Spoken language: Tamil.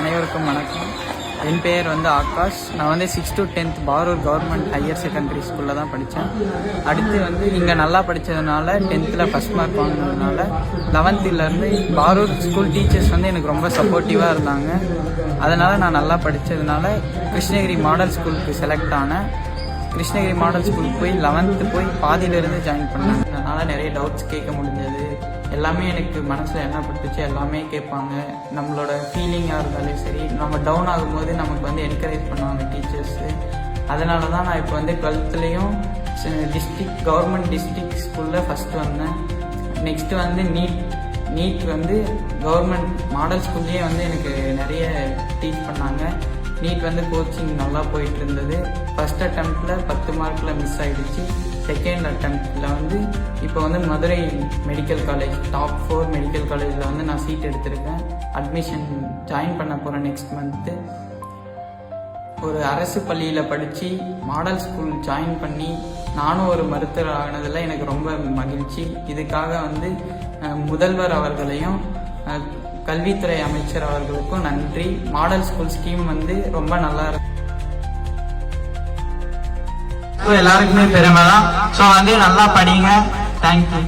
அனைவருக்கும் வணக்கம். என் பெயர் ஆகாஷ். நான் 6th to 10th Parur government higher secondary ஸ்கூலில் தான் படித்தேன். அடுத்து இங்கே நல்லா படித்ததுனால 10th ஃபஸ்ட் மார்க் வாங்கினதுனால 11th பாரூர் ஸ்கூல் டீச்சர்ஸ் எனக்கு ரொம்ப சப்போர்ட்டிவாக இருந்தாங்க. அதனால் நான் நல்லா படித்ததுனால கிருஷ்ணகிரி மாடல் ஸ்கூலுக்கு செலக்ட் ஆனேன். கிருஷ்ணகிரி மாடல் ஸ்கூலுக்கு போய் 11th போய் பாதியிலேருந்து ஜாயின் பண்ணேன். அதனால் நிறைய டவுட்ஸ் கேட்க முடிஞ்சது. எல்லாமே எனக்கு மனசில் என்ன பட்டுச்சு எல்லாமே கேட்பாங்க. நம்மளோட ஃபீலிங்காக இருந்தாலும் சரி, நம்ம டவுன் ஆகும்போது நமக்கு என்கரேஜ் பண்ணுவாங்க டீச்சர்ஸு. அதனால தான் நான் இப்போ 12thலேயும் கவர்மெண்ட் டிஸ்ட்ரிக்ட் ஸ்கூலில் ஃபஸ்ட்டு வந்தேன். நெக்ஸ்ட்டு நீட் கவர்மெண்ட் மாடல் ஸ்கூல்லேயே எனக்கு நிறைய டீச் பண்ணாங்க. நீட் கோச்சிங் நல்லா போயிட்டு இருந்தது. ஃபஸ்ட் அட்டெம்ப்டில் 10 மார்க்கில் மிஸ் ஆகிடுச்சு. செகண்ட் அட்டெம்ப்டில் இப்போ Madurai medical college top 4 medical காலேஜில் நான் சீட் எடுத்திருக்கேன். அட்மிஷன் ஜாயின் பண்ண போகிறேன் நெக்ஸ்ட் மந்த்து. ஒரு அரசு பள்ளியில் படித்து மாடல் ஸ்கூல் ஜாயின் பண்ணி நானும் ஒரு மருத்துவர் ஆனதில் எனக்கு ரொம்ப மகிழ்ச்சி. இதுக்காக முதல்வர் அவர்களையும் கல்வித்துறை அமைச்சர் அவர்களுக்கும் நன்றி. மாடல் ஸ்கூல் ஸ்கீம் ரொம்ப நல்லா இருக்கு. எல்லாருக்குமே பெருமை தான். ஸோ நல்லா படிங்க. தேங்க்யூ.